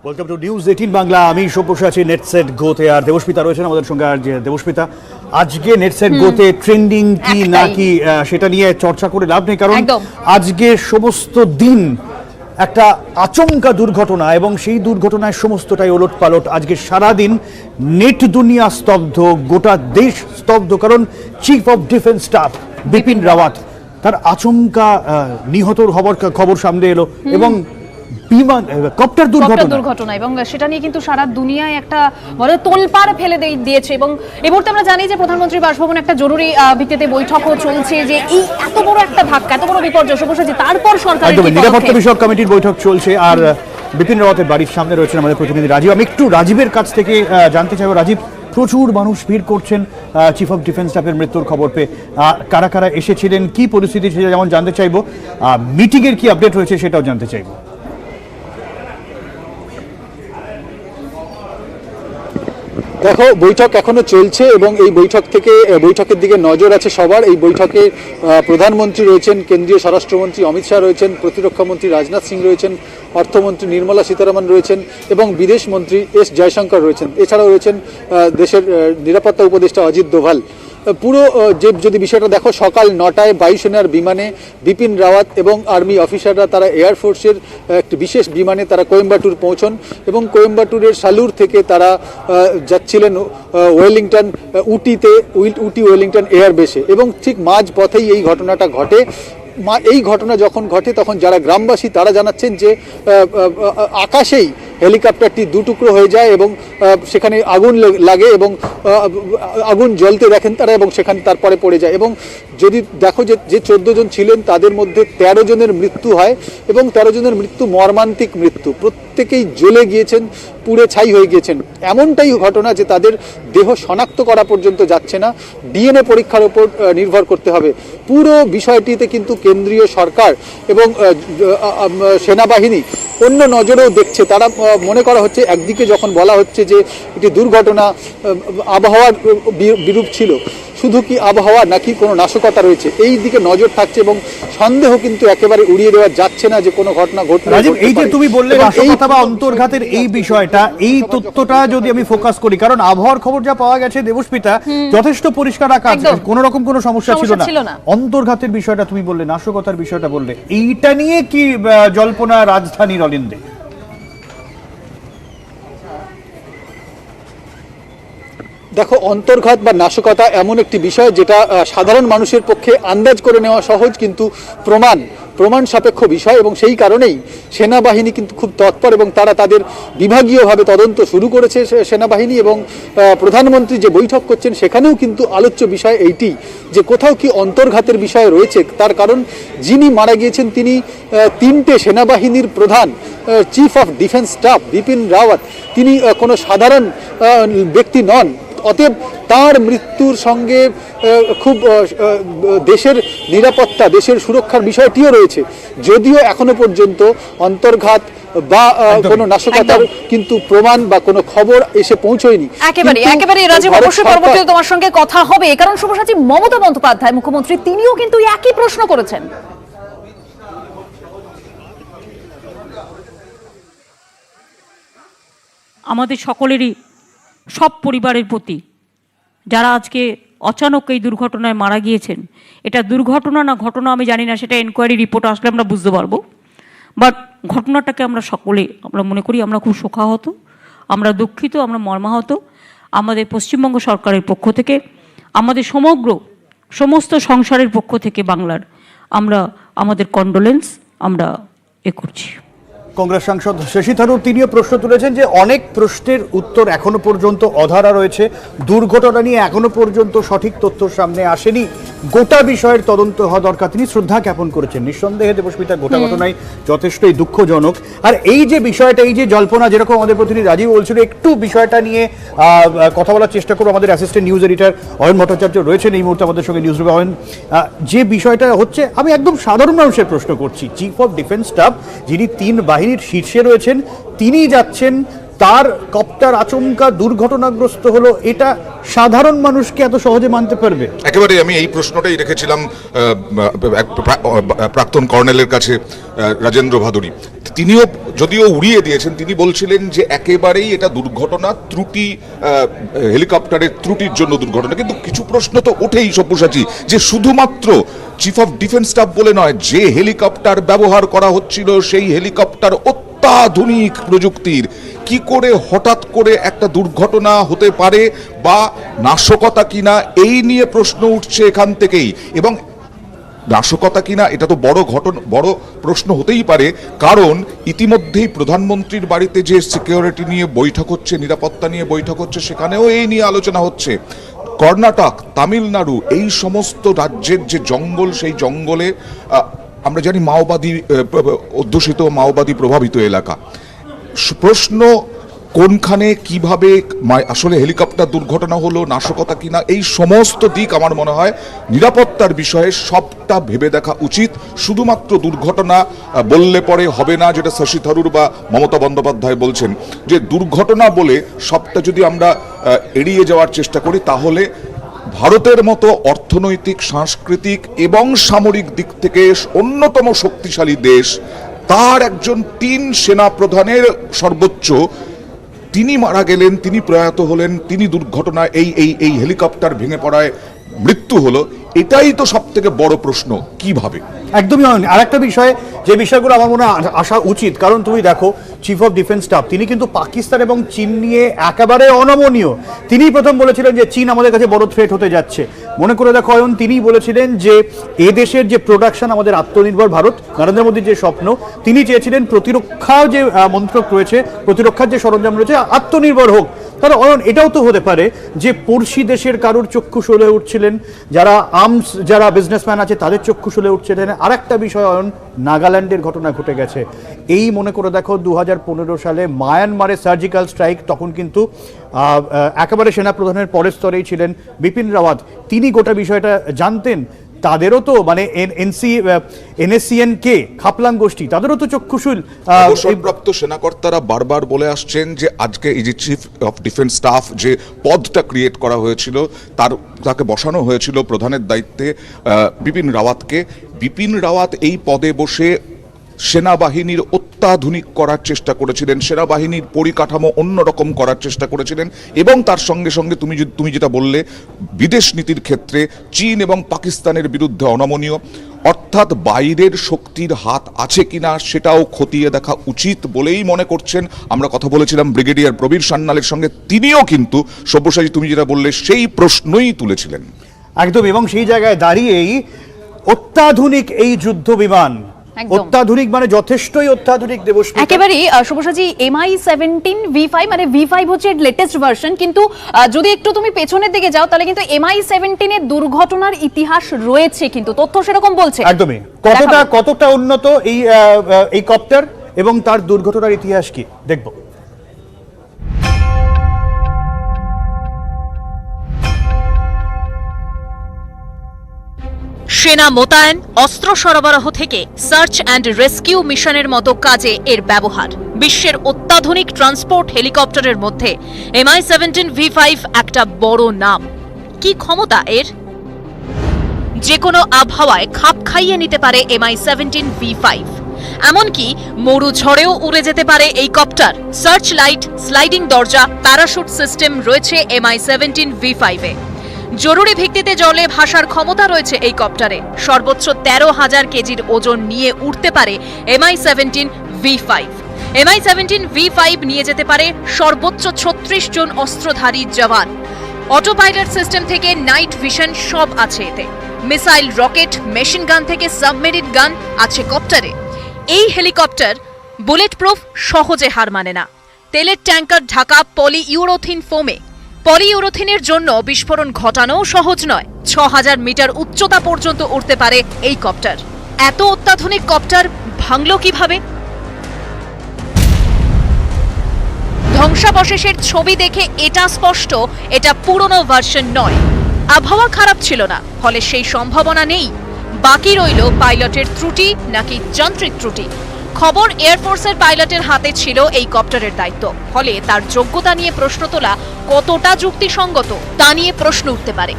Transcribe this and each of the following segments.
Welcome to news 18 Bangla. আমি সব্যসাচী আছি NET SET গোতে, আর দেবস্মিতা রয়েছেন আমাদের সঙ্গে। আর যে দেবস্মিতা, আজকে নেটসেট গোতে ট্রেন্ডিং কি না কি সেটা নিয়ে চর্চা করে লাভ নেই, কারণ আজকে সমস্ত দিন একটা আচমকা দুর্ঘটনা, এবং সেই দুর্ঘটনায় সমস্তটাই ওলট পালট। আজকে সারাদিন নেট দুনিয়া স্তব্ধ, গোটা দেশ স্তব্ধ, কারণ chief of defence staff Bipin Rawat তার আচমকা নিহত হবার খবর সামনে এলো, এবং বিমান কপ্টার দুর্ঘটনা, এবং সেটা নিয়ে কিন্তু সারা দুনিয়ায় একটা বলে তোলপাড় ফেলে দিয়েছে। এবং এই মুহূর্তে আমরা জানি যে প্রধানমন্ত্রী বাসভবনে একটা জরুরি ভিত্তিতে বৈঠকও চলছে, যে এই এত বড় একটা ধাক্কা, এত বড় বিপর্যয় যে তারপর সরকারের নিরাপত্তা বিষয়ক কমিটির বৈঠক চলছে। আর বিপিন রাওয়াতের বাড়ির সামনে রয়েছেন আমাদের প্রতিনিধি রাজীব। আমি একটু রাজীবের কাছ থেকে জানতে চাইব, রাজীব, প্রচুর মানুষ ভিড় করছেন চিফ অফ ডিফেন্স স্টাফের মৃত্যুর খবর পেয়ে, কারা কারা এসেছিলেন, কি পরিস্থিতি ছিল যেমন জানতে চাইবো, মিটিংয়ের কি আপডেট রয়েছে সেটাও জানতে চাইবো। দেখো, বৈঠক এখনো চলছে এবং এই বৈঠকের দিকে নজর আছে সবার। এই বৈঠকে প্রধানমন্ত্রী রয়েছেন, কেন্দ্রীয় স্বরাষ্ট্রমন্ত্রী অমিত শাহ রয়েছেন, প্রতিরক্ষামন্ত্রী রাজনাথ সিং রয়েছেন, অর্থমন্ত্রী নির্মলা সীতারামন রয়েছেন এবং বিদেশ মন্ত্রী এস জয়শঙ্কর রয়েছেন। এছাড়াও রয়েছেন দেশের নিরাপত্তা উপদেষ্টা অজিত দোভাল। পুরো যদি বিষয়টা দেখো, সকাল 9টায় বায়ুসেনার বিমানে বিপিন রাওয়াত এবং আর্মি অফিসাররা তারা এয়ারফোর্সের একটি বিশেষ বিমানে তারা কোয়েম্বাটুর পৌঁছন, এবং কোয়েম্বাটুরের সালুর থেকে তারা যাচ্ছিলেন ওয়েলিংটন, উটি ওয়েলিংটন এয়ারবেসে, এবং ঠিক মাঝ পথেই এই ঘটনাটা ঘটে। এই ঘটনা যখন ঘটে তখন যারা গ্রামবাসী তারা জানাচ্ছেন যে আকাশেই হেলিকপ্টারটি দুটুকরো হয়ে যায় এবং সেখানে আগুন লাগে এবং আগুন জ্বলতে দেখেন তারা, এবং সেখানে তারপরে পড়ে যায়। এবং যদি দেখো যে 14 জন ছিলেন তাদের মধ্যে 13 জনের মৃত্যু হয়, এবং 13 জনের মৃত্যু মর্মান্তিক মৃত্যু, প্রত্যেকেই জ্বলে গিয়েছেন, পুড়ে ছাই হয়ে গিয়েছেন। এমনটাই ঘটনা যে তাদের দেহ শনাক্ত করা পর্যন্ত যাচ্ছে না, ডিএনএ পরীক্ষার উপর নির্ভর করতে হবে। পুরো বিষয়টিতে কিন্তু কেন্দ্রীয় সরকার এবং সেনাবাহিনী অন্য নজরেও দেখছে। তারা মনে করা হচ্ছে, একদিকে যখন বলা হচ্ছে যে এটি দুর্ঘটনা, আবহাওয়ার বিরূপ ছিল, শুধু কি আবহাওয়া নাকি কোনো নাশকতা রয়েছে, এই দিকে নজর থাকছে, এবং সন্দেহ কিন্তু একেবারে উড়িয়ে দেওয়া যাচ্ছে না যে কোনো ঘটনা ঘটবে। এই যে তুমি বললে নাশকতা বা অন্তর্ঘাতের এই বিষয়টা, এই তথ্যটা যদি আমি ফোকাস করি, কারণ আবহাওয়ার খবর যা পাওয়া গেছে দেবস্মিতা, যথেষ্ট পরিষ্কার আকাশ, কোনো রকম কোনো সমস্যা ছিল না। অন্তর্ঘাতের বিষয়টা তুমি বললে, নাশকতার বিষয়টা বললে, এইটা নিয়ে কি জল্পনা রাজধানীর অলিন্দে? দেখো, অন্তর্ঘাত বা নাশকতা এমন একটি বিষয় যেটা সাধারণ মানুষের পক্ষে আন্দাজ করে নেওয়া সহজ, কিন্তু প্রমাণ সাপেক্ষ বিষয়, এবং সেই কারণেই সেনাবাহিনী কিন্তু খুব তৎপর, এবং তারা তাদের বিভাগীয়ভাবে তদন্ত শুরু করেছে সেনাবাহিনী। এবং প্রধানমন্ত্রী যে বৈঠক করছেন সেখানেও কিন্তু আলোচ্য বিষয় এইটি যে কোথাও কি অন্তর্ঘাতের বিষয় রয়েছে। তার কারণ যিনি মারা গিয়েছেন তিনি 3টে সেনাবাহিনীর প্রধান, chief of defence staff Bipin Rawat, তিনি কোনো সাধারণ ব্যক্তি নন। অতএব তার মৃত্যুর সঙ্গে খুব দেশের নিরাপত্তা, দেশের সুরক্ষার বিষয়টিও রয়েছে, যদিও এখনো পর্যন্ত অন্তর্ঘাত বা কোনো নাশকতার কিন্তু প্রমাণ বা কোনো খবর এসে পৌঁছয়নি। একেবারে রাজীব, অবশ্যই পরবর্তীতে তোমার সঙ্গে কথা হবে, কারণ শুভসাচী, মমতা বন্দ্যোপাধ্যায় মুখ্যমন্ত্রী, তিনিও কিন্তু একই প্রশ্ন করেছেন। আমাদের সকলেরই, সব পরিবারের প্রতি যারা আজকে অচানক এই দুর্ঘটনায় মারা গিয়েছেন, এটা দুর্ঘটনা না ঘটনা আমি জানি না, সেটা এনকোয়ারি রিপোর্ট আসলে আমরা বুঝতে পারবো। বাট ঘটনাটাকে আমরা সকলে মনে করি আমরা খুব শোকাহত, আমরা দুঃখিত, আমরা মর্মাহত। আমাদের পশ্চিমবঙ্গ সরকারের পক্ষ থেকে, আমাদের সমস্ত সংসারের পক্ষ থেকে বাংলার আমরা আমাদের কন্ডোলেন্স আমরা করছি। কংগ্রেস সাংসদ শশী থারুর তিনিও প্রশ্ন তুলেছেন যে অনেক প্রশ্নের উত্তর এখনো পর্যন্ত অধারা রয়েছে, দুর্ঘটনা নিয়ে এখনো পর্যন্ত সঠিক তথ্য সামনে আসেনি, গোটা বিষয়ের তদন্ত হওয়া দরকার। তিনি শ্রদ্ধা জ্ঞাপন করেছেন। নিঃসন্দেহে দেবস্মিতা, গোটা ঘটনায় যথেষ্টই দুঃখজনক। আর এই যে বিষয়টা, এই যে জল্পনা, যেরকম আমাদের প্রতিনিধি রাজীব বলছিল, একটু বিষয়টা নিয়ে কথা বলার চেষ্টা করবো। আমাদের assistant news editor Ayan Bhattacharya রয়েছেন এই মুহূর্তে আমাদের সঙ্গে। নিউজ রুমে অয়ন, যে বিষয়টা হচ্ছে, আমি একদম সাধারণ মানুষের প্রশ্ন করছি, চিফ অফ ডিফেন্স স্টাফ যিনি 3 বাহিনীর শীর্ষে রয়েছেন, তিনি যাচ্ছেন, তার কপ্টার আচমকা দুর্ঘটনাগ্রস্ত হলো, এটা সাধারণ মানুষকে এত সহজে মানতে পারবে? একেবারে আমি এই প্রশ্নটাই রেখেছিলাম প্রাক্তন কর্নেলের কাছে, রাজেন্দ্র ভাদুরী। তিনিও যদিও উড়িয়ে দিয়েছেন, তিনি বলছিলেন যে একেবারেই এটা দুর্ঘটনা, ত্রুটি, হেলিকপ্টারের ত্রুটির জন্য দুর্ঘটনা। কিন্তু কিছু প্রশ্ন তো ওঠেই সব্যসাচী, যে শুধুমাত্র চিফ অফ ডিফেন্স স্টাফ বলে নয়, যে হেলিকপ্টার ব্যবহার করা হচ্ছিল সেই হেলিকপ্টার অত্যাধুনিক প্রযুক্তির, কি করে হঠাৎ করে একটা দুর্ঘটনা হতে পারে বা নাশকতা কিনা, এই নিয়ে প্রশ্ন উঠছে এখান থেকেই। এবং নাশকতা কিনা এটা তো বড় প্রশ্ন হতেই পারে, কারণ ইতিমধ্যেই প্রধানমন্ত্রীর বাড়িতে যে সিকিউরিটি নিয়ে বৈঠক হচ্ছে, নিরাপত্তা নিয়ে বৈঠক হচ্ছে, সেখানেও এই নিয়ে আলোচনা হচ্ছে। কর্ণাটক, তামিলনাড়ু, এই সমস্ত রাজ্যের যে জঙ্গল, সেই জঙ্গলে আমরা জানি মাওবাদী অধ্যুষিত, মাওবাদী প্রভাবিত এলাকা। প্রশ্ন কোনখানে কিভাবে আসলে হেলিকপ্টার দুর্ঘটনা হলো, নাশকতা কিনা, এই সমস্ত দিক আমার মনে হয় নিরাপত্তার বিষয়ে সবটা ভেবে দেখা উচিত। শুধুমাত্র দুর্ঘটনা বললে পরে হবে না, যেটা শশী থারুর বা মমতা বন্দ্যোপাধ্যায় বলছেন, যে দুর্ঘটনা বলে সবটা যদি আমরা এড়িয়ে যাওয়ার চেষ্টা করি, তাহলে ভারতের মতো অর্থনৈতিক, সাংস্কৃতিক এবং সামরিক দিক থেকে অন্যতম শক্তিশালী দেশ, তার একজন 3 সেনা প্রধানের সর্বোচ্চ, তিনি মারা গেলেন, তিনি প্রয়াত হলেন, তিনি দুর্ঘটনায় এই হেলিকপ্টার ভেঙে পড়ায় মৃত্যু হলো। এটাই তো সব থেকে বড় প্রশ্ন, কিভাবে। একদমই। আর একটা বিষয়, যে বিষয়গুলো আমার মনে হয় আসা উচিত, কারণ তুমি দেখো চিফ অফ ডিফেন্স স্টাফ তিনি কিন্তু পাকিস্তান এবং চীন নিয়ে একেবারে অনমনীয়। তিনি প্রথম বলেছিলেন যে চীন আমাদের কাছে বড় থ্রেট হতে যাচ্ছে। মনে করে দেখো অয়ন, তিনি বলেছিলেন যে এ দেশের যে প্রোডাকশন, আমাদের আত্মনির্ভর ভারত, নরেন্দ্র মোদীর যে স্বপ্ন, তিনি চেয়েছিলেন প্রতিরক্ষা যে মন্ত্রক রয়েছে, প্রতিরক্ষার যে সরঞ্জাম রয়েছে, আত্মনির্ভর হোক। তাহলে অয়ন, এটাও তো হতে পারে যে পড়শি দেশের কারুর চক্ষু সলে উঠছিলেন, যারা আর্মস, যারা বিজনেসম্যান আছে তাদের চক্ষু সলে উঠছিলেন। আর একটা বিষয় অয়ন, নাগাল্যান্ডের ঘটনা ঘটে গেছে। এই মনে করে দেখো 2015 সালে মায়ানমারে সার্জিক্যাল স্ট্রাইক, তখন কিন্তু একেবারে সেনাপ্রধানের পরের স্তরেই ছিলেন বিপিন রাওয়াত। তিনি গোটা বিষয়টা জানতেন। তাদেরও তো মানে NSCN কে খাপলাং গোষ্ঠী, তাদেরও তো চক্ষুশূল। অবসরপ্রাপ্ত সেনাকর্তারা বারবার বলে আসছেন যে আজকে এই যে চিফ অফ ডিফেন্স স্টাফ যে পদটা ক্রিয়েট করা হয়েছিল, তাকে বসানো হয়েছিল প্রধানের দায়িত্বে বিপিন রাওয়াতকে। বিপিন রাওয়াত এই পদে বসে সেনাবাহিনীর অত্যাধুনিক করার চেষ্টা করেছিলেন, সেনাবাহিনীর পরিকাঠামো অন্যরকম করার চেষ্টা করেছিলেন, এবং তার সঙ্গে সঙ্গে তুমি যেটা বললে, বিদেশ নীতির ক্ষেত্রে চীন এবং পাকিস্তানের বিরুদ্ধে অনমনীয়। অর্থাৎ বাইরের শক্তির হাত আছে কিনা সেটাও খতিয়ে দেখা উচিত বলেই মনে করছেন। আমরা কথা বলেছিলাম ব্রিগেডিয়ার প্রবীর সান্যালের সঙ্গে, তিনিও কিন্তু সব্যসাচী তুমি যেটা বললে সেই প্রশ্নই তুলেছিলেন। একদম। এবং সেই জায়গায় দাঁড়িয়েই অত্যাধুনিক এই যুদ্ধ বিমান, অত্যাধুনিক মানে যথেষ্টই অত্যাধুনিক দেবস্মিতা, একেবারেই শুভসাচী, MI-17 V5 মানে V5 হচ্ছে লেটেস্ট ভার্সন। কিন্তু যদি একটু তুমি পেছনের দিকে যাও, তাহলে কিন্তু MI-17 এর দুর্ঘটনার ইতিহাস রয়েছে, কিন্তু তথ্য সেরকম বলছে। একদমই। কতটা উন্নত এই কপ্টার এবং তার দুর্ঘটনার ইতিহাস কি দেখবো। সেনা মোতায়েন, অস্ত্র সরবরাহ থেকে সার্চ অ্যান্ড রেস্কিউ মিশনের মতো কাজে এর ব্যবহার। বিশ্বের অত্যাধুনিক ট্রান্সপোর্ট হেলিকপ্টারের মধ্যে MI-17 V5 একটা বড় নাম। কি ক্ষমতা এর? যে কোনো আবহাওয়ায় খাপ খাইয়ে নিতে পারে MI-17 V5। এমনকি মরু ঝড়েও উড়ে যেতে পারে এই কপ্টার। সার্চ লাইট, স্লাইডিং দরজা, প্যারাশুট সিস্টেম রয়েছে MI-17 V5-এ। জরুরি ভিত্তিতে জলে ভাসার ক্ষমতা রয়েছে এই কপ্টারে। সর্বোচ্চ 13,000 কেজির ওজন নিয়ে উঠতে পারে MI-17 V5। MI-17 V5 নিয়ে যেতে পারে সর্বোচ্চ 36 জন অস্ত্রধারী জওয়ান। অটো পাইলট সিস্টেম থেকে নাইট ভিশন সব আছে এতে। মিসাইল, রকেট, মেশিন গান থেকে সাবমেরিন গান আছে কপ্টারে। এই হেলিকপ্টার বুলেট প্রুফ, সহজে হার মানে না। তেলের ট্যাঙ্কার ঢাকা পলিইউরোথিন ফোমে। পলিইউরোথিনের জন্য বিস্ফোরণ ঘটানোও সহজ নয়। 6000 মিটার উচ্চতা পর্যন্ত উঠতে পারে এই কপ্টার। এত অত্যাধুনিক কপ্টার ভাঙল কিভাবে? ধ্বংসাবশেষের ছবি দেখে এটা স্পষ্ট, এটা পুরনো ভার্সন নয়। আবহাওয়া খারাপ ছিল না, ফলে সেই সম্ভাবনা নেই। বাকি রইল পাইলটের ত্রুটি নাকি যান্ত্রিক ত্রুটি। খবর, এয়ারফোর্সের পাইলটের হাতে ছিল এই কপ্টারের দায়িত্ব, ফলে তার যোগ্যতা নিয়ে প্রশ্ন তোলা কতটা যুক্তিসঙ্গত তা নিয়ে প্রশ্ন উঠতে পারে।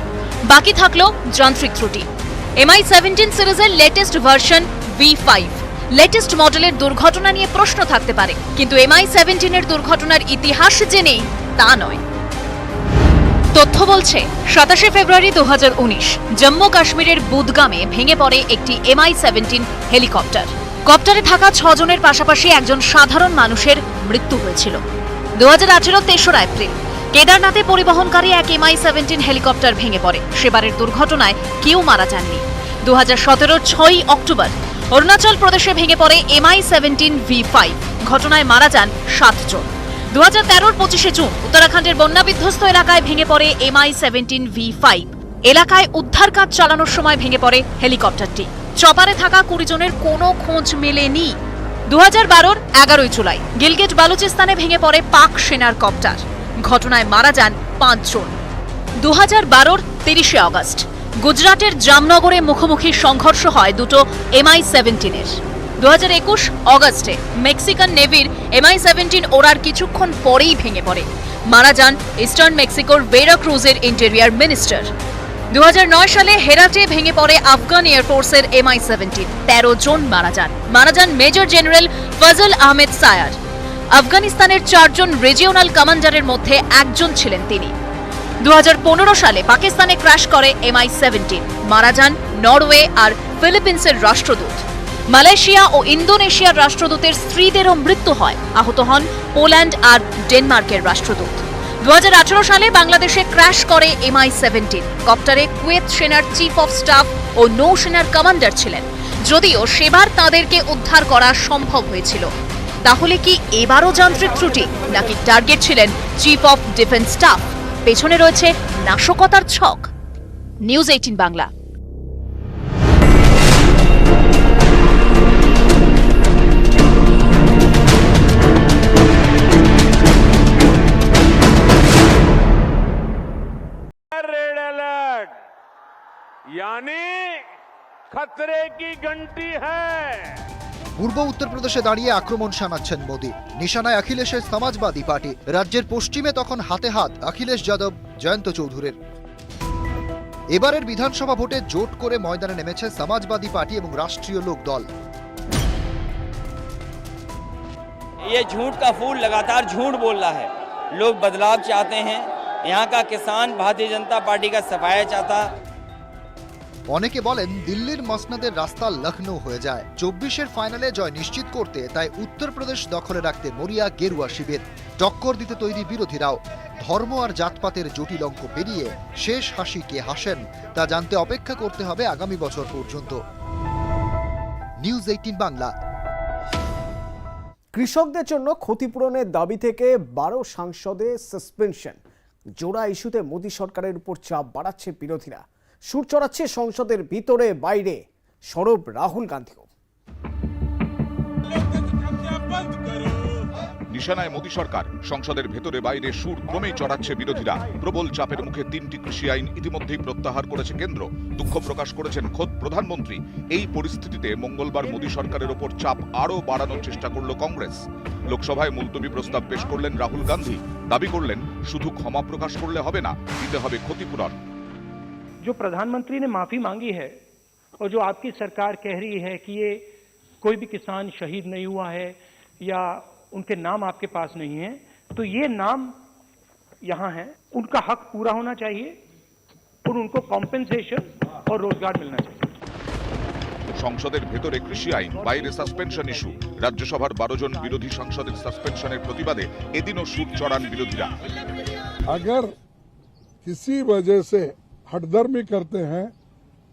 বাকি থাকলো যান্ত্রিক ত্রুটি। MI-17 সিরিজের লেটেস্ট ভার্সন V5 লেটেস্ট মডেলের দুর্ঘটনা নিয়ে প্রশ্ন থাকতে পারে, কিন্তু MI-17 এর দুর্ঘটনার ইতিহাস যে নেই তা নয়। তথ্য বলছে 27 ফেব্রুয়ারি 2019 জম্মু কাশ্মীরের বুদগামে ভেঙে পড়ে একটি MI-17 হেলিকপ্টার। কপ্টারে থাকা 6 জনের পাশাপাশি একজন সাধারণ মানুষের মৃত্যু হয়েছিল। 2018 তেসরা এপ্রিল কেদারনাথে পরিবহনকারী এক MI-17 হেলিকপ্টার ভেঙে পড়ে। সেবারের দুর্ঘটনায় কেউ মারা যাননি। 2017 6 অক্টোবর অরুণাচল প্রদেশে ভেঙে পড়ে MI-17 V5, ঘটনায় মারা যান 7 জন। 2013 25 জুন উত্তরাখণ্ডের বন্যা বিধ্বস্ত এলাকায় ভেঙে পড়ে MI-17 V5। এলাকায় উদ্ধার কাজ চালানোর সময় ভেঙে পড়ে হেলিকপ্টারটি। চপারে থাকা 20 জনের কোনো খোঁজ মেলেনি। 2012 11 জুলাই গিলগিট বালুচিস্তানে ভেঙে পড়ে পাক সেনার কপ্টার, ঘটনায় মারা যান 5 জন। 2012 30 আগস্ট গুজরাটের জামনগরে মুখোমুখি সংঘর্ষ হয় দুটো MI-17 এর। 2021 অগস্টে মেক্সিকান নেভির MI-17 ওড়ার কিছুক্ষণ পরেই ভেঙে পড়ে, মারা যান ইস্টার্ন মেক্সিকোর ভেরাক্রুজের ইন্টেরিয়ার মিনিস্টার। 2009 সালে হেরাটে ভেঙে পড়ে আফগান এয়ারফোর্সের MI-17, 13 জন মারা যান মেজর জেনারেল ফজল আহমেদ সায়ার। আফগানিস্তানের 4 জন রিজিওনাল কমান্ডারের মধ্যে একজন ছিলেন তিনি। 2015 সালে পাকিস্তানে ক্র্যাশ করে MI-17, মারা যান নরওয়ে আর ফিলিপিন্সের রাষ্ট্রদূত। মালয়েশিয়া ও ইন্দোনেশিয়ার রাষ্ট্রদূতের স্ত্রীদেরও মৃত্যু হয়, আহত হন পোল্যান্ড আর ডেনমার্কের রাষ্ট্রদূত। 2018 সালে বাংলাদেশে ক্র্যাশ করে MI-17, কপ্টারে কুয়েত সেনার চিফ অফ স্টাফ ও নৌসেনার কমান্ডার ছিলেন, যদিও সেবার তাদেরকে উদ্ধার করা সম্ভব হয়েছিল। তাহলে কি এবারও যান্ত্রিক ত্রুটি, নাকি টার্গেট ছিলেন চিফ অফ ডিফেন্স স্টাফ? পেছনে রয়েছে নাশকতার ছক। নিউজ 18 বাংলা। रेड अलर्ट यानी खतरे की घंटी है। পূর্ব উত্তরপ্রদেশে দাঁড়িয়ে আক্রমণ শানাচ্ছেন মোদী। নিশানায় অখিলেশের সমাজবাদী পার্টি। রাজ্যের পশ্চিমে তখন হাতে হাত অখিলেশ যাদব, জয়ন্ত চৌধুরীর। এবারের বিধানসভা ভোটে জোট করে ময়দানে নেমেছে সমাজবাদী পার্টি এবং রাষ্ট্রীয় লোক দল। ये झूठ का फूल लगातार झूठ बोल रहा है। लोग बदलाव चाहते हैं। यहाँ का किसान भारतीय जनता पार्टी का सफाया चाहता। অনেকে বলেন দিল্লির মসনদের রাস্তা লখনৌ হয়ে যায়। 24-এর ফাইনালে জয় নিশ্চিত করতে তাই উত্তরপ্রদেশ দখলে রাখতে মরিয়া গেরুয়া শিবির। টক্কর দিতে তৈরি বিরোধীরাও। ধর্ম আর জাতপাতের জটিল অঙ্ক পেরিয়ে শেষ হাসি কে হাসেন তা জানতে অপেক্ষা করতে হবে আগামী বছর পর্যন্ত। নিউজ 18 বাংলা। কৃষকদের জন্য ক্ষতিপূরণের দাবি থেকে 12 সাংসদের সাসপেনশন। জোড়া ইস্যুতে মোদী সরকারের উপর চাপ বাড়াচ্ছে বিরোধীরা। সুর চড়াচ্ছে সংসদের ভিতরে বাইরে। সরব রাহুল গান্ধীও। নিশানায় মোদী সরকার, সংসদের ভেতরে বাইরে সুর ক্রমেই চড়াচ্ছে বিরোধীরা। প্রবল চাপের মুখে 3টি কৃষি আইন ইতিমধ্যেই প্রত্যাহার করেছে কেন্দ্র। দুঃখ প্রকাশ করেছেন খোদ প্রধানমন্ত্রী। এই পরিস্থিতিতে মঙ্গলবার মোদী সরকারের ওপর চাপ আরও বাড়ানোর চেষ্টা করল কংগ্রেস। লোকসভায় মুলতবি প্রস্তাব পেশ করলেন রাহুল গান্ধী। দাবি করলেন শুধু ক্ষমা প্রকাশ করলে হবে না, দিতে হবে ক্ষতিপূরণ। जो प्रधानमंत्री ने माफी मांगी है और जो आपकी सरकार कह रही है कि ये कोई भी किसान शहीद नहीं हुआ है या उनके नाम आपके पास नहीं है, तो ये नाम यहाँ है। उनका हक पूरा होना चाहिए और उनको कॉम्पेंसेशन और रोजगार मिलना चाहिए। সংসদের ভেতরে কৃষি আইন, বাইরে সাসপেনশন ইস্যু। রাজ্যসভার 12 জন বিরোধী সাংসদের সাসপেনশনের প্রতিবাদে এদিনও সুর চড়ান বিরোধীরা। अगर किसी वजह से हटधर्मी करते हैं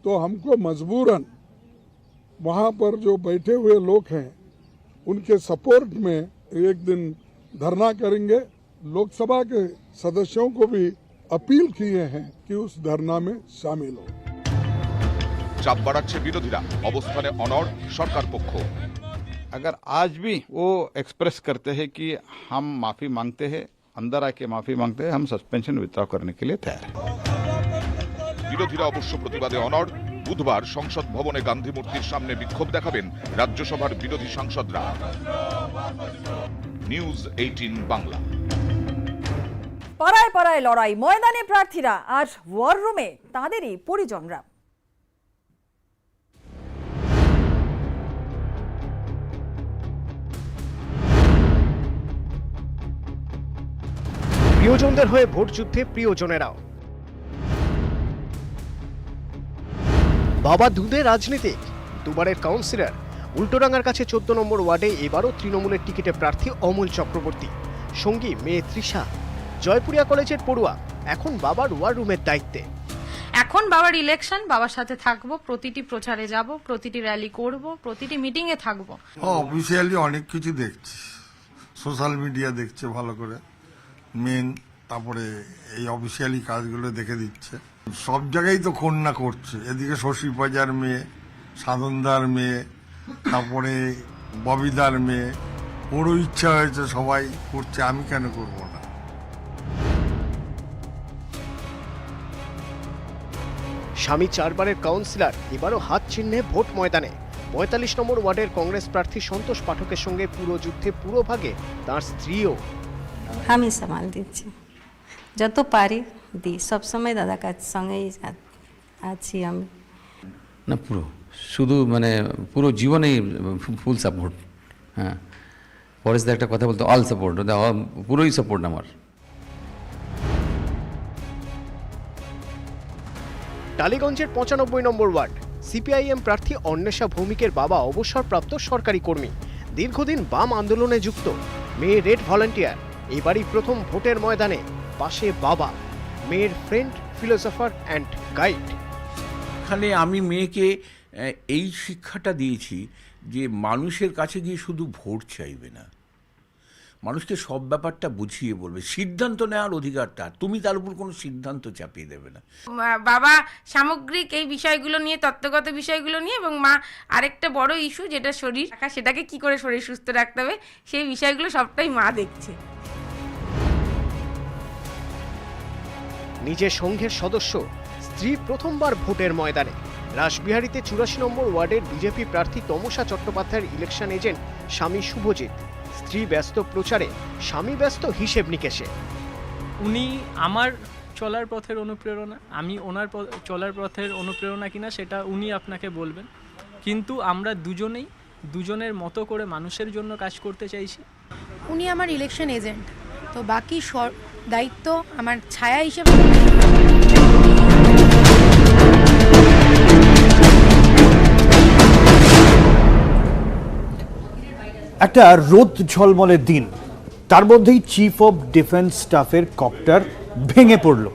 तो हमको मजबूरन वहां पर जो बैठे हुए लोग हैं उनके सपोर्ट में एक दिन धरना करेंगे। लोकसभा के सदस्यों को भी अपील किए हैं कि उस धरना में शामिल हो। চাপ বাড়াচ্ছে বিরোধীরা। অবস্থানে অনড় সরকার পক্ষ। अगर आज भी वो एक्सप्रेस करते हैं कि हम माफी मांगते हैं, अंदर आके माफी मांगते हैं, हम सस्पेंशन विथड्रॉ करने के लिए तैयार हैं। বিরোধীরা অবশ্য প্রতিবাদে অনড়। বুধবার সংসদ ভবনে গান্ধী মূর্তির সামনে বিক্ষোভ দেখাবেন রাজ্যসভার বিরোধী সাংসদরা। নিউজ 18 বাংলা। পাড়ায় পাড়ায় লড়াই, ময়দানে প্রার্থীরা আর ওয়ার রুমে তাঁদেরই পরিজনরা। প্রিয়জনদের হয়ে ভোট যুদ্ধে প্রিয়জনেরাও। বাবা দুধে রাজনীতিক, দুবারের কাউন্সিলর। উল্টোডাঙ্গার কাছে 14 নম্বর ওয়ার্ডে এবারও তৃণমূলের টিকিটে প্রার্থী অমল চক্রবর্তী, সঙ্গী মেয়ে তৃষা। জয়পুরিয়া কলেজের পড়ুয়া, এখন বাবার ওয়ার রুমের দায়িত্বে। এখন বাবার ইলেকশন, বাবার সাথে থাকবো, প্রতিটি প্রচারে যাব, প্রতিটি র্যালি করব, প্রতিটি মিটিং এ থাকবো। অফিসিয়ালি অনেক কিছু দেখছি, সোশ্যাল মিডিয়া দেখছে ভালো করে, মেন তারপরে এই অফিসিয়ালি কাজগুলো দেখে দিচ্ছে। সব জায়গায় তো কন্যা করছে, এদিকে শশী বাজার মেয়ে, সাধনদার মেয়ে, তারপরে ববিদার মেয়ে, ওরও ইচ্ছা হয়েছে, সবাই করছে, আমি কেন করবো না। স্বামী 4 বারের কাউন্সিলর, এবারও হাত চিহ্নে ভোট ময়দানে। 45 নম্বর ওয়ার্ডের কংগ্রেস প্রার্থী সন্তোষ পাঠকের সঙ্গে পুরো যুদ্ধে পুরো ভাগে তার স্ত্রীও। আমি সামাল দিচ্ছি, যত পারি দিই, সবসময় দাদা কাছ সঙ্গেই আছি আমি। না পুরো, শুধু মানে পুরো জীবনেই ফুল সাপোর্ট। হ্যাঁ, পরেশদা একটা কথা বলতো, অল সাপোর্ট, পুরোই সাপোর্ট আমার। টালিগঞ্জের 95 নম্বর ওয়ার্ড, সিপিআইএম প্রার্থী অন্বেষা ভৌমিকের বাবা অবসরপ্রাপ্ত সরকারি কর্মী, দীর্ঘদিন বাম আন্দোলনে যুক্ত। মেয়ে রেড ভলান্টিয়ার, এবারই প্রথম ভোটের ময়দানে। পাশে বাবা, মেয়ের ফ্রেন্ড, ফিলোসফার অ্যান্ড গাইড। এখানে আমি মেয়েকে এই শিক্ষাটা দিয়েছি যে মানুষের কাছে গিয়ে শুধু ভোট চাইবে না, মানুষকে সব ব্যাপারটা বুঝিয়ে বলবে, সিদ্ধান্ত নেওয়ার অধিকারটা, তুমি তার উপর কোনো সিদ্ধান্ত চাপিয়ে দেবে না। বাবা সামগ্রিক এই বিষয়গুলো নিয়ে, তত্ত্বগত বিষয়গুলো নিয়ে, এবং মা আরেকটা বড় ইস্যু যেটা শরীর, সেটাকে কি করে শরীর সুস্থ রাখতে হবে, সেই বিষয়গুলো সবটাই মা দেখছে। নিজের সংঘের সদস্য, স্ত্রী প্রথমবার ভোটের ময়দানে। রাসবিহারীতে 84 নম্বর ওয়ার্ডের বিজেপি প্রার্থী তমসা চট্টোপাধ্যায়ের ইলেকশন এজেন্ট স্বামী শুভজিৎ। স্ত্রী ব্যস্ত প্রচারে, স্বামী ব্যস্ত হিসেব নিকেশে। উনি আমার চলার পথের অনুপ্রেরণা, আমি ওনার চলার পথের অনুপ্রেরণা কিনা সেটা উনি আপনাকে বলবেন, কিন্তু আমরা দুজনেই দুজনের মতো করে মানুষের জন্য কাজ করতে চাইছি। উনি আমার ইলেকশন এজেন্ট, তো বাকি দায়িত্ব আমার ছায়া হিসেবে। একটা রোদ ঝলমলের দিন, তার মধ্যেই চিফ অফ ডিফেন্স স্টাফের কপ্টার ভেঙে পড়ল।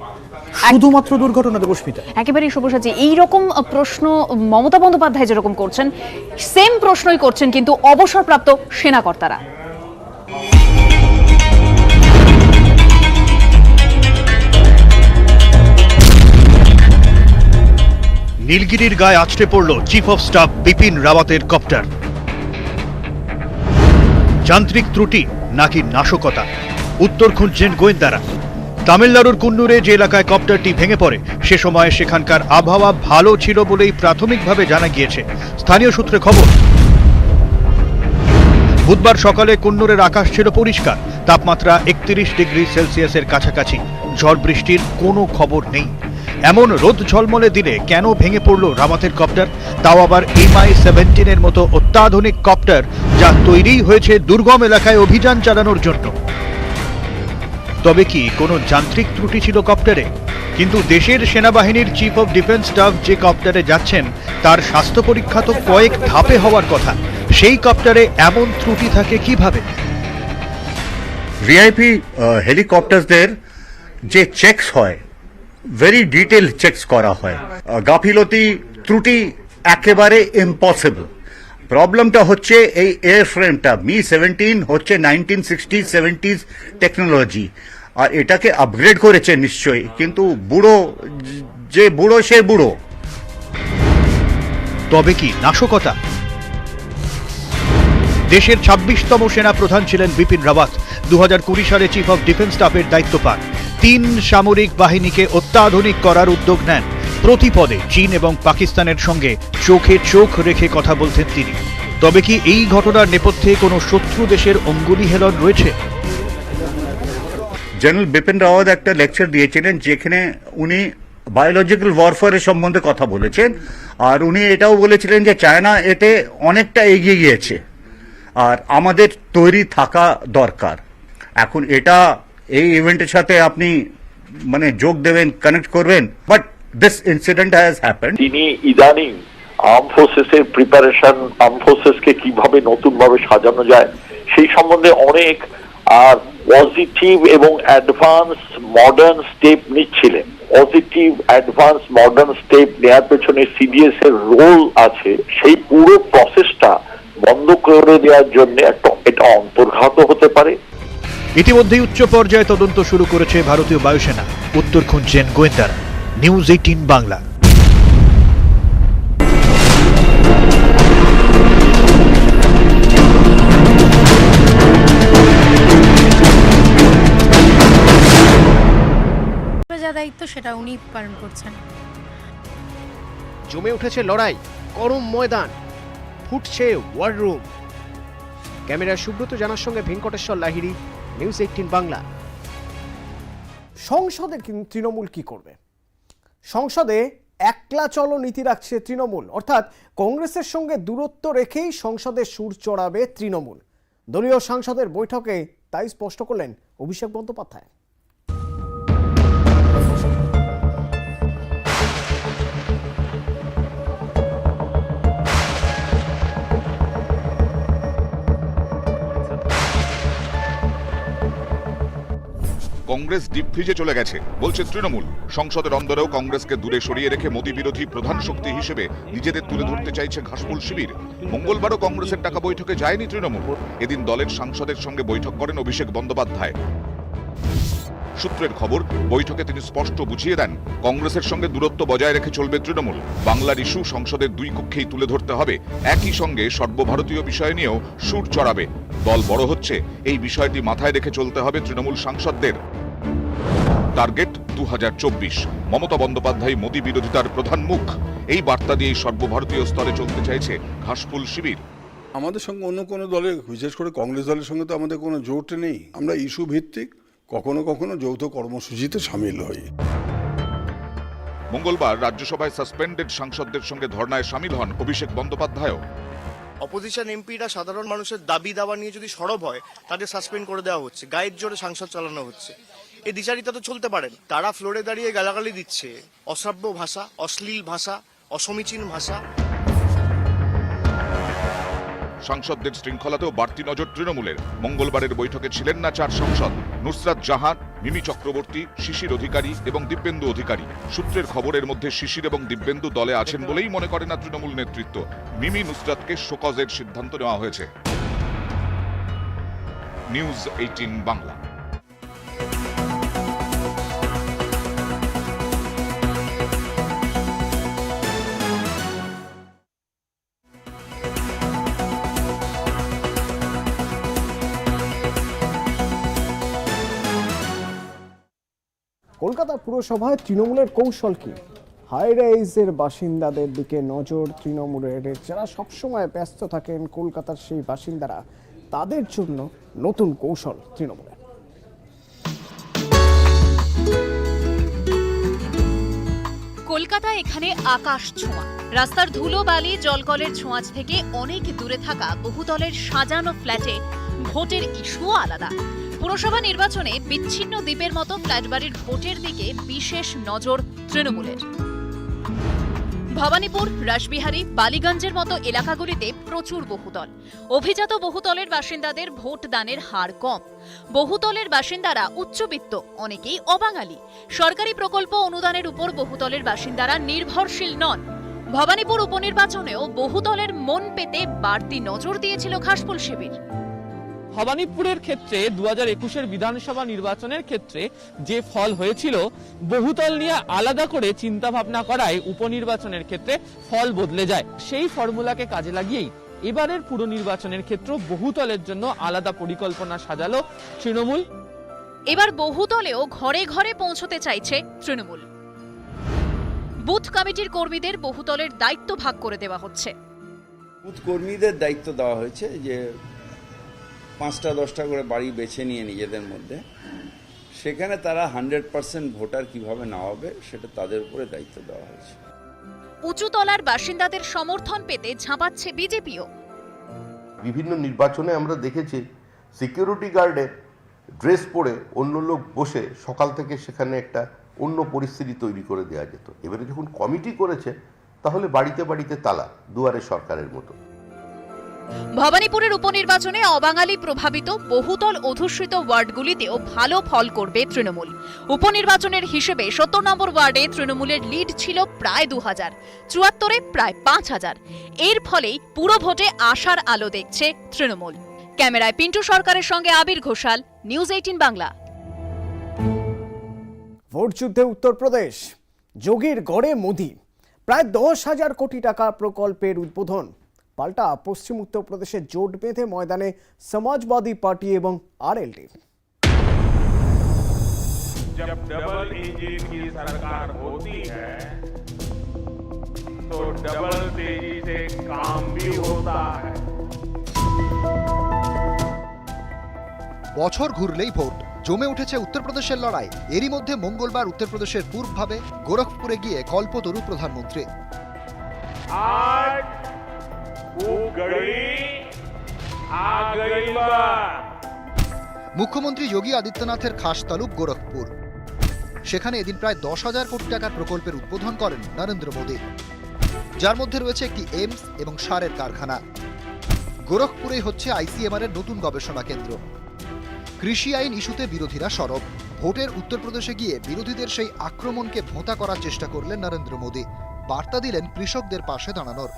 শুধুমাত্র দুর্ঘটনা, দেবস্মিতা? একেবারেই শুভসাচী, এইরকম প্রশ্ন মমতা বন্দ্যোপাধ্যায় যেরকম করছেন, সেম প্রশ্নই করছেন কিন্তু অবসরপ্রাপ্ত সেনাকর্তারা। নীলগিরির গায়ে আছড়ে পড়ল চিফ অফ স্টাফ বিপিন রাওয়াতের কপ্টার। যান্ত্রিক ত্রুটি নাকি নাশকতা, উত্তর খুঁজছেন গোয়েন্দারা। তামিলনাড়ুর কুন্নুরে যে এলাকায় কপ্টারটি ভেঙে পড়ে, সে সময় সেখানকার আবহাওয়া ভালো ছিল বলেই প্রাথমিকভাবে জানা গিয়েছে। স্থানীয় সূত্রে খবর, বুধবার সকালে কুন্নুরের আকাশ ছিল পরিষ্কার, তাপমাত্রা 31 ডিগ্রি সেলসিয়াসের কাছাকাছি, ঝড় বৃষ্টির কোনো খবর নেই। এমন রোদ ঝলমলে দিনে কেন ভেঙে পড়ল রাওয়াতের কপ্টার, তাও আবার MI-17 এর মতো অত্যাধুনিক কপ্টার, যা তৈরি হয়েছে দুর্গম এলাকায় অভিযান চালানোর জন্য। তবে কি কোনো যান্ত্রিক ত্রুটি ছিল কপ্টারে? কিন্তু দেশের সেনাবাহিনীর চিফ অফ ডিফেন্স স্টাফ যে কপ্টারে যাচ্ছেন, তার স্বাস্থ্য পরীক্ষা তো কয়েক ধাপে হওয়ার কথা। সেই কপ্টারে এমন ত্রুটি থাকে কিভাবে? ভিআইপি হেলিকপ্টারদের যে চেকস হয়, ভেরি ডিটেল চেকস করা হয়। গাফিলতি ত্রুটি একেবারে ইম্পসিবল। প্রবলেমটা হচ্ছে এই এয়ারফ্রেমটা Mi-17 হচ্ছে 1960-70s টেকনোলজি, আর এটাকে আপগ্রেড করেছে নিশ্চয়ই, কিন্তু বুড়ো যে বুড়ো সে বুড়ো। তবে কি নাশকতা? দেশের 26তম সেনা প্রধান ছিলেন বিপিন রাওয়াত। 2020 সালে চিফ অফ ডিফেন্স স্টাফের দায়িত্ব পান। 3 সামরিক বাহিনীকে অত্যাধুনিক করার উদ্যোগ নেন। প্রতি পদে চীন এবং পাকিস্তানের সঙ্গে চোখে চোখ রেখে কথা বলতেন তিনি। তবে কি এই ঘটনার নেপথ্যে কোনো শত্রু দেশের অঙ্গুলি হেলন রয়েছে? জেনারেল বিপিন রাওয়াত একটা লেকচার দিয়েছিলেন, যেখানে উনি বায়োলজিক্যাল ওয়ারফেয়ারের সম্বন্ধে কথা বলেছেন, আর উনি এটাও বলেছিলেন যে চায়না এতে অনেকটা এগিয়ে গিয়েছে আর আমাদের তৈরি থাকা দরকার। এখন এটা এই ইভেন্টের সাথে আপনি মানে যোগ দেবেন, কানেক্ট করবেন, but this incident has happened. তিনি ইদানিং আর্ম ফোর্সেসের প্রিপারেশন, আর্ম ফোর্সেসকে কিভাবে নতুন ভাবে সাজানো যায় সেই সম্বন্ধে অনেক পজিটিভ এবং অ্যাডভান্স মডার্ন স্টেপ নিচ্ছিলেন। পজিটিভ অ্যাডভান্স মডার্ন স্টেপ নেওয়ার পেছনে সিডিএস এর রোল আছে। সেই পুরো প্রসেসটা বন্ধ করে দেওয়ার জন্য এটা অন্তর্ঘাত হতে পারে। ইতিমধ্যেই উচ্চ পর্যায়ে তদন্ত শুরু করেছে ভারতীয় বায়ুসেনা। উত্তর খুঁজছেন গোয়েন্দারা। নিউজ 18 বাংলা। যা দায়িত্ব সেটা উনি পালন করছেন। জমে উঠেছে লড়াই, গরম ময়দান, ফুটছে ওয়ার রুম। ক্যামেরা সুব্রত জানার সঙ্গে ভেঙ্কটেশ্বর লাহিড়ী, নিউজ 18 বাংলা। সংসদে তৃণমূল কি করবে? সংসদে একলা চলো নীতি রাখছে তৃণমূল, অর্থাৎ কংগ্রেসের সঙ্গে দূরত্ব রেখেই সংসদে সুর চড়াবে তৃণমূল। দলীয় সাংসদের বৈঠকে তাই স্পষ্ট করলেন অভিষেক বন্দ্যোপাধ্যায়। কংগ্রেস ডিপ ফ্রিজে চলে গেছে বলছে তৃণমূল। সংসদের অন্দরেও কংগ্রেসকে দূরে সরিয়ে রেখে মোদী বিরোধী প্রধান শক্তি হিসেবে নিজেদের তুলে ধরতে চাইছে ঘাসফুল শিবির। মঙ্গলবারও কংগ্রেসের ডাকা বৈঠকে যায়নি তৃণমূল। এদিন দলের সাংসদের সঙ্গে বৈঠক করেন অভিষেক বন্দ্যোপাধ্যায়। সূত্রের খবর, বৈঠকে তিনি স্পষ্ট বুঝিয়ে দেন কংগ্রেসের সঙ্গে দূরত্ব বজায় রেখে চলবে তৃণমূল। বাংলার ইস্যু সংসদের দুই কক্ষেই তুলে ধরতে হবে। একই সঙ্গে সর্বভারতীয় বিষয় নিয়েও সুর চড়াবে। দল বড় হচ্ছে, এই বিষয়টি মাথায় রেখে চলতে হবে তৃণমূল সাংসদদের। টার্গেট 2024। মমতা বন্দ্যোপাধ্যায় মোদী বিরোধিতার প্রধান মুখ। এই বার্তা দিয়ে সর্বভারতীয় স্তরে চলতে চাইছে ঘাসফুল শিবির। আমাদের সঙ্গে অন্য কোনো দলের, বিশেষ করে কংগ্রেস দলের সঙ্গে তো আমাদের কোনো জোট নেই। আমরা ইস্যু ভিত্তিক কখনো কখনো যৌথ কর্মসূচিতে সামিল হই। মঙ্গলবার রাজ্যসভায় সাসপেন্ডেড সাংসদদের সঙ্গে ধর্নায় সামিল হন অভিষেক বন্দ্যোপাধ্যায়। অপোজিশন এমপিরা সাধারণ মানুষের দাবি দাওয়া নিয়ে যদি সরব হয় তাদের সাসপেন্ড করে দেওয়া হচ্ছে, গায়ের জোরে সংসদ চালানো হচ্ছে। এই দ্বিচারিতা তো চলতে পারে না। তারা ফ্লোরে দাঁড়িয়ে গালাগালি দিচ্ছে, অশ্রাব্য ভাষা, অশ্লীল ভাষা, অসমীচীন ভাষা। সাংসদদের শৃঙ্খলাতেও বাড়তি নজর তৃণমূলের। মঙ্গলবারের বৈঠকে ছিলেন না 4 সাংসদ, নুসরাত জাহান, মিমি চক্রবর্তী, শিশির অধিকারী এবং দিব্যেন্দু অধিকারী। সূত্রের খবরের মধ্যে শিশির এবং দিব্যেন্দু দলে আছেন বলেই মনে করে না তৃণমূল নেতৃত্ব। মিমি, নুসরাতকে শোকজের সিদ্ধান্ত নেওয়া হয়েছে। নিউজ 18 বাংলা। কলকাতা পুরসভায় তৃণমূলের কৌশল কি? হাই রাইজের বাসিন্দাদের দিকে নজর তৃণমূলের। যারা সবসময় ব্যস্ত থাকেন কলকাতার সেই বাসিন্দারা, তাদের জন্য নতুন কৌশল তৃণমূলের। কলকাতা এখানে আকাশ ছোঁয়া। রাস্তার ধুলো বালি জলকলের ছোঁয়াচ থেকে অনেক দূরে থাকা বহুতলের সাজানো ফ্ল্যাটে ভোটের ইস্যুও আলাদা। পুরসভা নির্বাচনে বিচ্ছিন্ন দ্বীপের মতো ফ্ল্যাট বাড়ির ভোটের দিকে বিশেষ নজর তৃণমূলের। ভবানীপুর, রাসবিহারী, বালিগঞ্জের মতো এলাকাগুলিতে প্রচুর বহুতল। অভিজাত বহুতলের বাসিন্দাদের ভোট দানের হার কম। বহুতলের বাসিন্দারা উচ্চবিত্ত, অনেকেই অবাঙালি। সরকারি প্রকল্প অনুদানের উপর বহুতলের বাসিন্দারা নির্ভরশীল নন। ভবানীপুর উপনির্বাচনেও বহুতলের মন পেতে বাড়তি নজর দিয়েছিল ঘাসফুল শিবির। ভবানীপুরের ক্ষেত্রে 2021-এর বিধানসভা নির্বাচনের ক্ষেত্রে যে ফল হয়েছিল, বহুতল নিয়ে আলাদা করে চিন্তা ভাবনা করায় উপনির্বাচনের ক্ষেত্রে ফল বদলে যায়। সেই ফর্মুলাকে কাজে লাগিয়েই এবারের পুর নির্বাচনের ক্ষেত্রে বহুতলের জন্য আলাদা পরিকল্পনা সাজালো তৃণমূল। এবার বহুতলেও ঘরে ঘরে পৌঁছতে চাইছে তৃণমূল। বুথ কমিটির কর্মীদের বহুতলের দায়িত্ব ভাগ করে দেওয়া হচ্ছে। বুথ কর্মীদের দায়িত্ব দেওয়া হয়েছে যে 5টা-10টা করে বাড়ি বেছে নিয়ে নিজেদের মধ্যে, সেখানে তারা 100% ভোটার কিভাবে নামাবে সেটা তাদের উপরে দায়িত্ব দেওয়া হয়েছে। উঁচুতলার বাসিন্দাদের সমর্থন পেতে ঝাঁপাচ্ছে বিজেপিও। বিভিন্ন নির্বাচনে আমরা দেখেছি সিকিউরিটি গার্ডের ড্রেস পরে অন্য লোক বসে সকাল থেকে সেখানে একটা অন্য পরিস্থিতি তৈরি করে দেওয়া যেত। এবারে যখন কমিটি করেছে তাহলে বাড়িতে বাড়িতে তালা, দুয়ারে সরকারের মতো। ভবানীপুরের উপনির্বাচনে অবাঙালি প্রভাবিত বহুতল অধ্যুষিত ওয়ার্ডগুলিতেও ভালো ফল করবে তৃণমূল। উপনির্বাচনের হিসেবে 70 নম্বর ওয়ার্ডে তৃণমূলের লিড ছিল প্রায় 2000, 74-এ প্রায় 5000। এর ফলেই পুরো ভোটে আশার আলো দেখছে তৃণমূল। ক্যামেরায় পিন্টু সরকারের সঙ্গে আবির ঘোষাল, নিউজ 18 বাংলা। ভোট যুদ্ধে উত্তরপ্রদেশ, যোগীর গড়ে মোদি, প্রায় 10,000 কোটি টাকা প্রকল্পের উদ্বোধন। পাল্টা পশ্চিম উত্তরপ্রদেশে জোট বেঁধে ময়দানে সমাজবাদী পার্টি এবং আরএলডি। जब डबल इंजन की सरकार होती है तो डबल तेजी से काम भी होता है। বছর ঘুরলেই ভোট, জমে উঠেছে উত্তরপ্রদেশের লড়াই। এরই মধ্যে মঙ্গলবার উত্তরপ্রদেশের পূর্বভাবে গোরখপুরে গিয়ে কল্পতরু প্রধানমন্ত্রী। आज वो घड़ी आ गई बा। মুখ্যমন্ত্রী যোগী আদিত্যনাথের খাস তালুক গোরখপুর। সেখানে এদিন প্রায় 10,000 কোটি টাকার প্রকল্পের উদ্বোধন করেন নরেন্দ্র মোদী, যার মধ্যে রয়েছে একটি এইমস এবং সারের কারখানা। গোরখপুরেই হচ্ছে আইসিএমআর এর নতুন গবেষণা কেন্দ্র। কৃষি আইন ইস্যুতে বিরোধীরা সরব। ভোটের উত্তরপ্রদেশে গিয়ে বিরোধীদের সেই আক্রমণকে ভোঁতা করার চেষ্টা করলেন নরেন্দ্র মোদী। বার্তা দিলেন কৃষকদের পাশে দাঁড়ানোর।